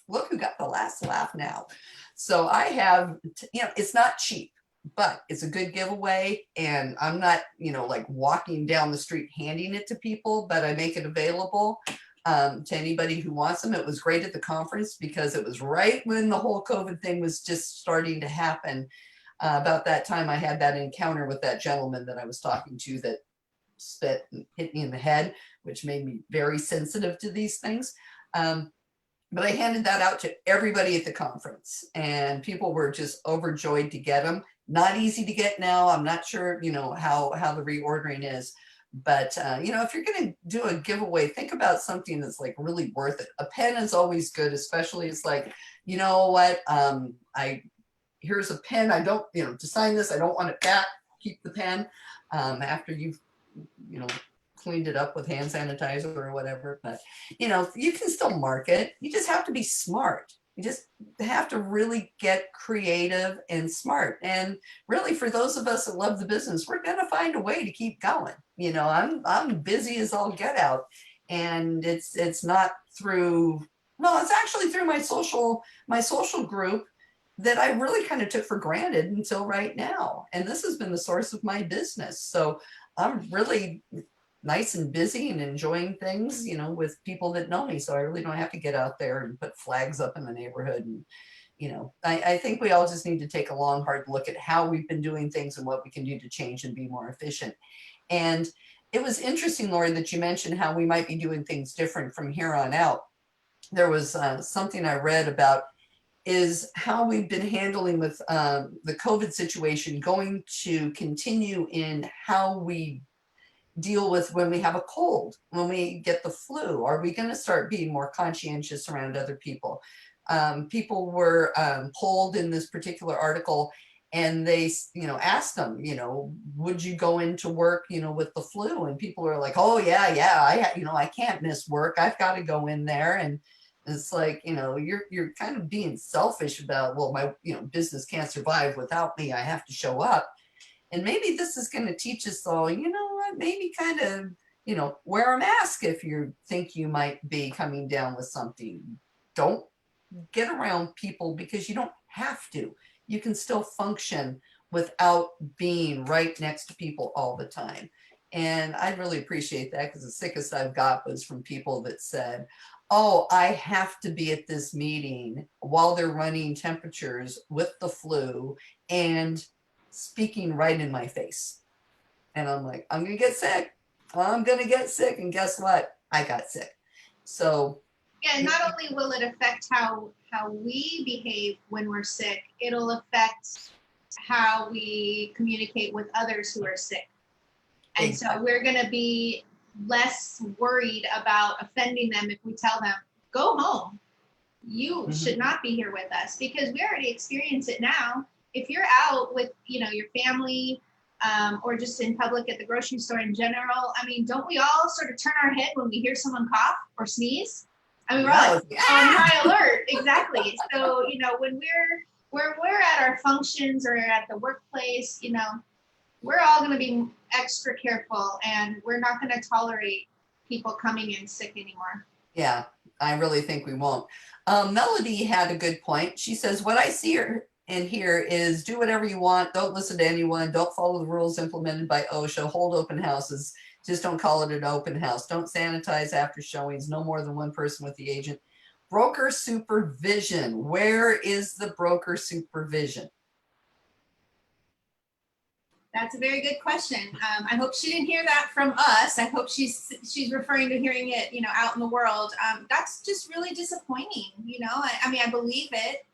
look who got the last laugh now. So I have, it's not cheap, but it's a good giveaway. And I'm not, like walking down the street handing it to people, but I make it available to anybody who wants them. It was great at the conference because it was right when the whole COVID thing was just starting to happen. About that time, I had that encounter with that gentleman that I was talking to that spit and hit me in the head, which made me very sensitive to these things. But I handed that out to everybody at the conference, and people were just overjoyed to get them. Not easy to get now. I'm not sure, how the reordering is. But, if you're going to do a giveaway, think about something that's like really worth it. A pen is always good, especially it's like, you know what, here's a pen. I don't, to sign this, I don't want it back. Keep the pen after you've, cleaned it up with hand sanitizer or whatever. But, you can still market. You just have to be smart. You just have to really get creative and smart. And really, for those of us that love the business, we're going to find a way to keep going. I'm busy as all get out, and it's not through. No, it's actually through my social group that I really kind of took for granted until right now. And this has been the source of my business. So I'm really nice and busy and enjoying things, with people that know me. So I really don't have to get out there and put flags up in the neighborhood. And, I think we all just need to take a long, hard look at how we've been doing things and what we can do to change and be more efficient. And it was interesting, Lori, that you mentioned how we might be doing things different from here on out. There was something I read about is how we've been handling with the COVID situation going to continue in how we deal with when we have a cold, when we get the flu. Are we going to start being more conscientious around other people? People were polled in this particular article, and they, asked them, would you go into work, with the flu? And people are like, oh yeah, I can't miss work. I've got to go in there. And it's like, you're kind of being selfish about, well, my, business can't survive without me. I have to show up. And maybe this is going to teach us all, what, maybe kind of, wear a mask if you think you might be coming down with something. Don't get around people because you don't have to. You can still function without being right next to people all the time. And I really appreciate that, because the sickest I've got was from people that said, oh, I have to be at this meeting while they're running temperatures with the flu and speaking right in my face. And I'm like, I'm going to get sick. I'm going to get sick. And guess what? I got sick. So yeah, not only will it affect how we behave when we're sick, it'll affect how we communicate with others who are sick. And so we're going to be less worried about offending them if we tell them, go home. You should not be here with us, because we already experience it now. If you're out with, your family, or just in public at the grocery store in general, I mean, don't we all sort of turn our head when we hear someone cough or sneeze? I mean, we're like on high alert. Exactly. So, when we're at our functions or at the workplace, we're all going to be extra careful, and we're not going to tolerate people coming in sick anymore. Yeah, I really think we won't. Melody had a good point. She says, what I see and hear is do whatever you want. Don't listen to anyone. Don't follow the rules implemented by OSHA. Hold open houses. Just don't call it an open house. Don't sanitize after showings. No more than one person with the agent. Broker supervision. Where is the broker supervision? That's a very good question. I hope she didn't hear that from us. I hope she's referring to hearing it, out in the world. That's just really disappointing. I mean, I believe it.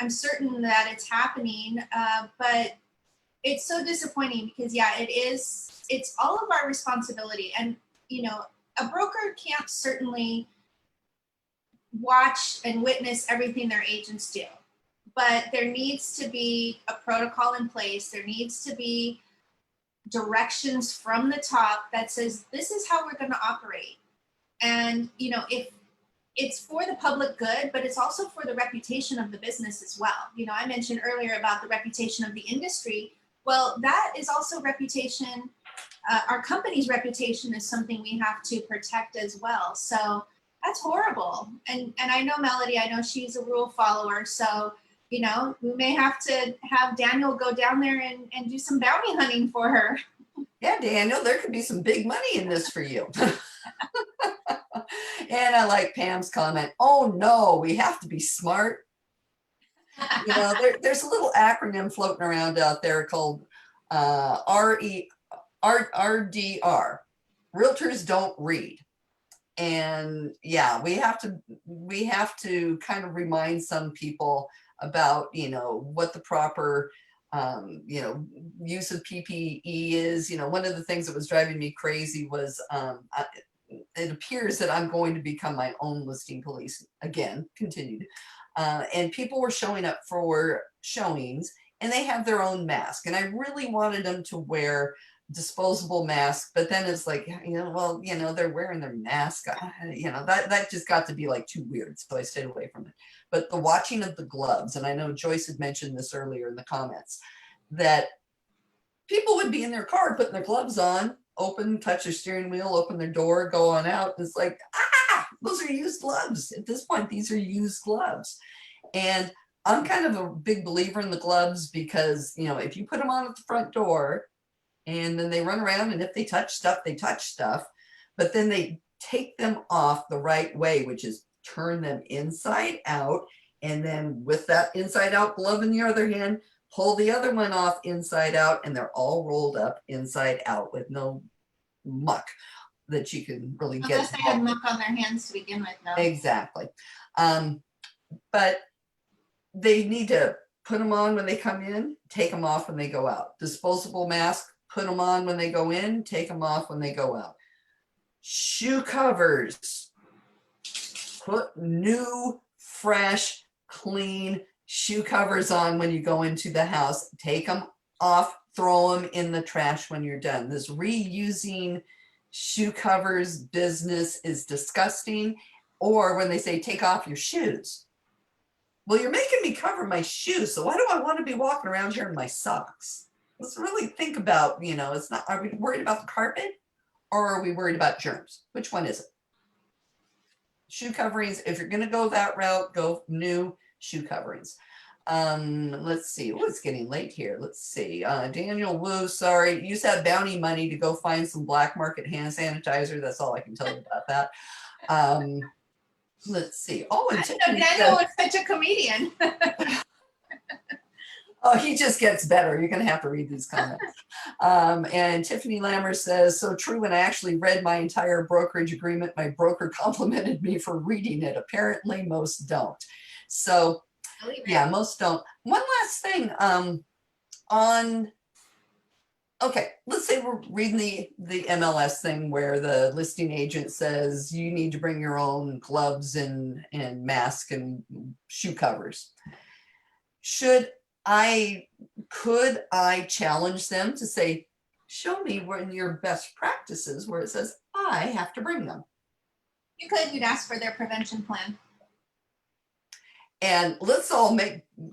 I'm certain that it's happening, but it's so disappointing because, yeah, it's all of our responsibility. And, a broker can't certainly watch and witness everything their agents do, but there needs to be a protocol in place. There needs to be directions from the top that says, this is how we're going to operate. And, if it's for the public good, but it's also for the reputation of the business as well. I mentioned earlier about the reputation of the industry. Well, that is also reputation. Our company's reputation is something we have to protect as well. So that's horrible. And I know Melody, I know she's a rule follower. So, we may have to have Daniel go down there and do some bounty hunting for her. Yeah, Daniel, there could be some big money in this for you. And I like Pam's comment, oh no, we have to be smart. There's a little acronym floating around out there called RDR. Realtors don't read. And yeah, we have to kind of remind some people about, what the proper, use of PPE is. One of the things that was driving me crazy was, it appears that I'm going to become my own listing police again, continued. And people were showing up for showings, and they have their own mask. And I really wanted them to wear disposable masks, but then it's like, they're wearing their mask. That just got to be like too weird. So I stayed away from it. But the watching of the gloves, and I know Joyce had mentioned this earlier in the comments, that people would be in their car putting their gloves on, open, touch their steering wheel, open their door, go on out. It's like, those are used gloves. At this point, these are used gloves. And I'm kind of a big believer in the gloves because, if you put them on at the front door and then they run around, and if they touch stuff, they touch stuff, but then they take them off the right way, which is turn them inside out. And then with that inside out glove in the other hand, pull the other one off inside out, and they're all rolled up inside out with no muck that you can really get. Unless they had muck on their hands to begin with, though. Exactly. But they need to put them on when they come in, take them off when they go out. Disposable mask, put them on when they go in, take them off when they go out. Shoe covers, put new, fresh clean shoe covers on when you go into the house. Take them off, throw them in the trash when you're done. This reusing shoe covers business is disgusting. Or when they say take off your shoes. Well, you're making me cover my shoes, so why do I want to be walking around here in my socks? Let's really think about, it's not, are we worried about the carpet or are we worried about germs? Which one is it? Shoe coverings, if you're going to go that route, go new shoe coverings. Let's see. Oh, it's getting late here. Let's see. Daniel Wu, sorry. Use that bounty money to go find some black market hand sanitizer. That's all I can tell you about that. Let's see. Oh, and Tiffany Daniel is such a comedian. Oh, he just gets better. You're going to have to read these comments. And Tiffany Lammer says, so true. When I actually read my entire brokerage agreement, my broker complimented me for reading it. Apparently most don't. So yeah, most don't. One last thing okay, let's say we're reading the MLS thing where the listing agent says you need to bring your own gloves and mask and shoe covers. Could I challenge them to say, show me when your best practices where it says I have to bring them? You could. You'd ask for their prevention plan. And let's all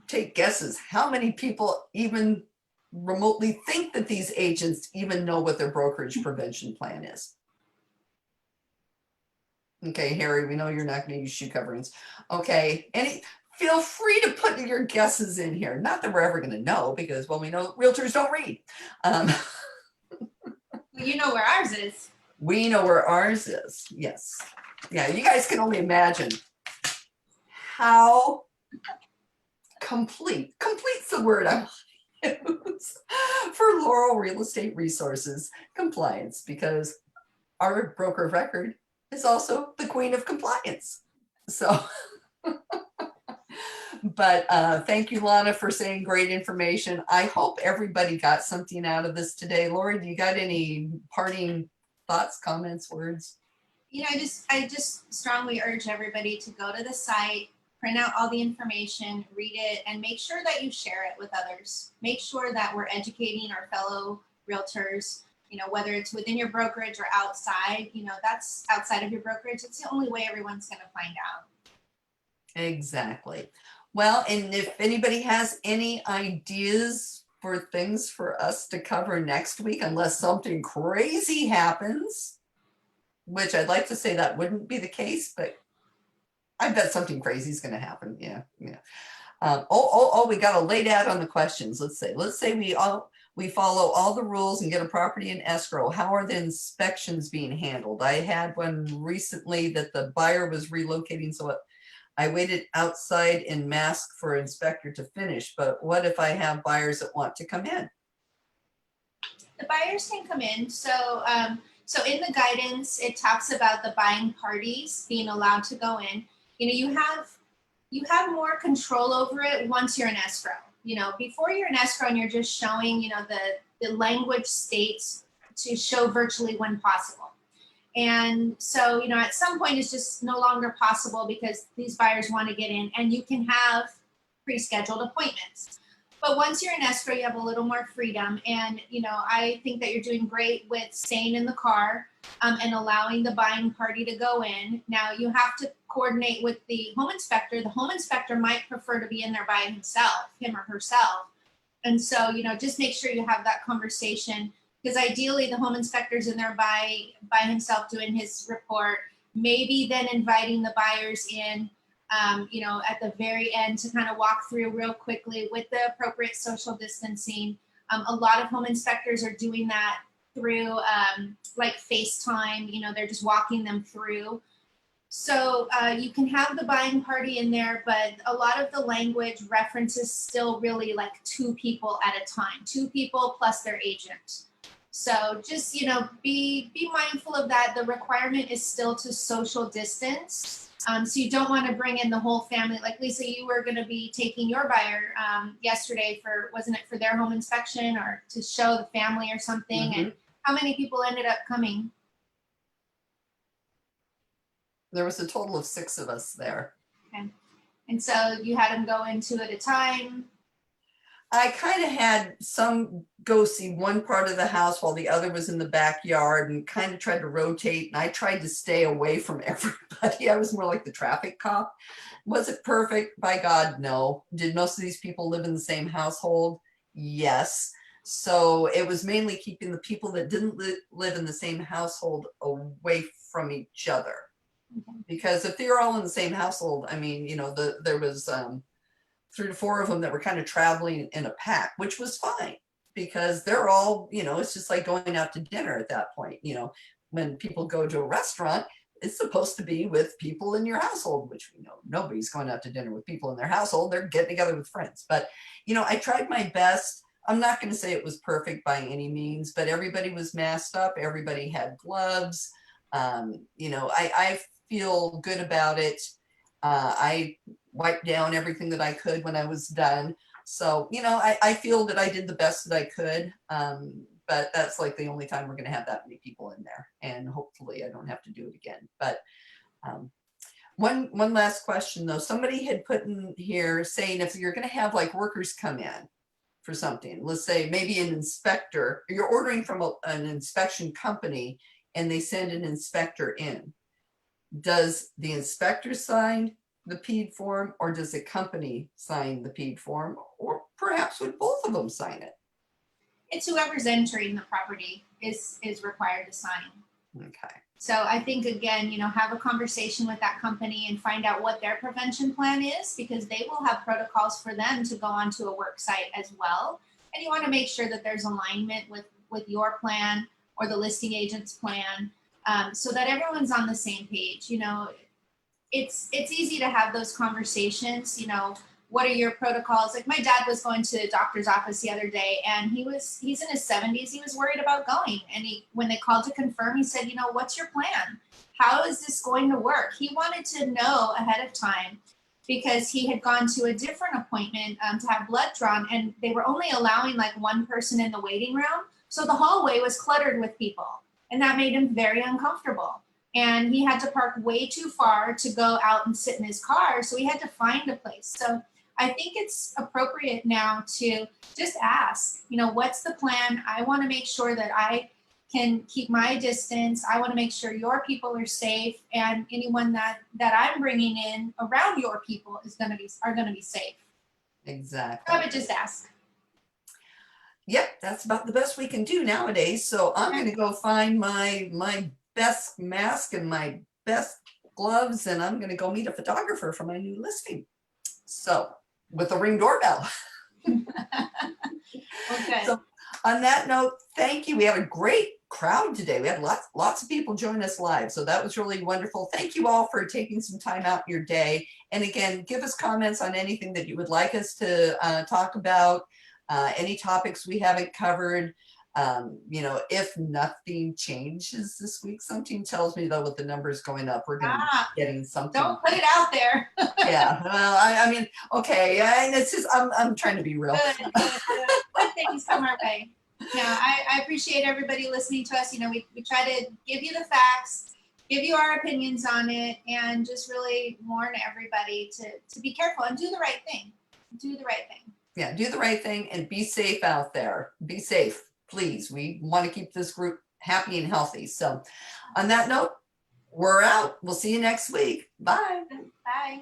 take guesses. How many people even remotely think that these agents even know what their brokerage prevention plan is? Okay, Harry, we know you're not going to use shoe coverings. Okay, feel free to put your guesses in here. Not that we're ever going to know because, well, we know realtors don't read. You know where ours is. We know where ours is. Yes. Yeah, you guys can only imagine how complete's the word I use for Laurel Real Estate Resources compliance, because our broker of record is also the queen of compliance. So but thank you, Lana, for saying great information. I hope everybody got something out of this today. Lori, do you got any parting thoughts, comments, words? I just strongly urge everybody to go to the site, print out all the information, read it, and make sure that you share it with others. Make sure that we're educating our fellow realtors, whether it's within your brokerage or outside, that's outside of your brokerage. It's the only way everyone's going to find out. Exactly. Well, and if anybody has any ideas for things for us to cover next week, unless something crazy happens, which I'd like to say that wouldn't be the case, but I bet something crazy is going to happen. Yeah. We got a late ad on the questions. Let's say we follow all the rules and get a property in escrow. How are the inspections being handled? I had one recently that the buyer was relocating, so I waited outside in mask for inspector to finish. But what if I have buyers that want to come in? The buyers can come in. So in the guidance, it talks about the buying parties being allowed to go in. You have more control over it once you're in escrow. Before you're in escrow and you're just showing, the language states to show virtually when possible. And so, at some point it's just no longer possible because these buyers want to get in, and you can have pre-scheduled appointments. But once you're in escrow, you have a little more freedom. And, I think that you're doing great with staying in the car and allowing the buying party to go in. Now, you have to coordinate with the home inspector. The home inspector might prefer to be in there by him or herself. And so, just make sure you have that conversation, because ideally the home inspector's in there by himself doing his report, maybe then inviting the buyers in, at the very end to kind of walk through real quickly with the appropriate social distancing. A lot of home inspectors are doing that through like FaceTime, they're just walking them through. So you can have the buying party in there, but a lot of the language references still really like 2 people at a time, 2 people plus their agent. So just, be mindful of that. The requirement is still to social distance. So you don't want to bring in the whole family. Like Lisa, you were going to be taking your buyer yesterday wasn't it for their home inspection or to show the family or something? Mm-hmm. And how many people ended up coming? There was a total of 6 of us there. Okay. And so you had them go in 2 at a time. I kind of had some go see one part of the house while the other was in the backyard, and kind of tried to rotate. And I tried to stay away from everybody. I was more like the traffic cop. Was it perfect? By God, no. Did most of these people live in the same household? Yes. So it was mainly keeping the people that didn't live in the same household away from each other. Because if they're all in the same household, I mean, you know, there was 3 to 4 of them that were kind of traveling in a pack, which was fine because they're all, you know, it's just like going out to dinner at that point. You know, when people go to a restaurant, it's supposed to be with people in your household, which we know nobody's going out to dinner with people in their household. They're getting together with friends. But, you know, I tried my best. I'm not going to say it was perfect by any means, but everybody was masked up. Everybody had gloves. You know, I feel good about it. I wiped down everything that I could when I was done. So, you know, I feel that I did the best that I could. But that's like the only time we're going to have that many people in there. And hopefully I don't have to do it again. But one last question though. Somebody had put in here saying if you're going to have like workers come in for something, let's say maybe an inspector, you're ordering from an inspection company and they send an inspector in. Does the inspector sign the PED form, or does the company sign the PED form, or perhaps would both of them sign it? It's whoever's entering the property is required to sign. Okay. So I think, again, you know, have a conversation with that company and find out what their prevention plan is, because they will have protocols for them to go onto a work site as well. And you want to make sure that there's alignment with your plan or the listing agent's plan, so that everyone's on the same page. You know, it's easy to have those conversations. You know, what are your protocols? Like my dad was going to a doctor's office the other day, and he's in his 70s. He was worried about going, and when they called to confirm, he said, you know, what's your plan? How is this going to work? He wanted to know ahead of time, because he had gone to a different appointment to have blood drawn, and they were only allowing like one person in the waiting room. So the hallway was cluttered with people, and that made him very uncomfortable. And he had to park way too far to go out and sit in his car. So he had to find a place. So I think it's appropriate now to just ask, you know, what's the plan? I want to make sure that I can keep my distance. I want to make sure your people are safe, and anyone that I'm bringing in around your people are going to be safe. Exactly. I would just ask. Yep, that's about the best we can do nowadays. So I'm going to go find my best mask and my best gloves, and I'm going to go meet a photographer for my new listing. So with a Ring doorbell. Okay. So on that note, thank you. We had a great crowd today. We had lots of people join us live. So that was really wonderful. Thank you all for taking some time out in your day. And again, give us comments on anything that you would like us to talk about, any topics we haven't covered. You know, if nothing changes this week, something tells me though with the numbers going up, we're going to be getting something. Don't put it out there. Yeah, well, I mean, okay, it's just I'm trying to be real. Good things come our way. No, I appreciate everybody listening to us. You know, we try to give you the facts, give you our opinions on it, and just really warn everybody to be careful and do the right thing. Do the right thing. Yeah, do the right thing and be safe out there. Be safe, please. We want to keep this group happy and healthy. So on that note, we're out. We'll see you next week. Bye. Bye.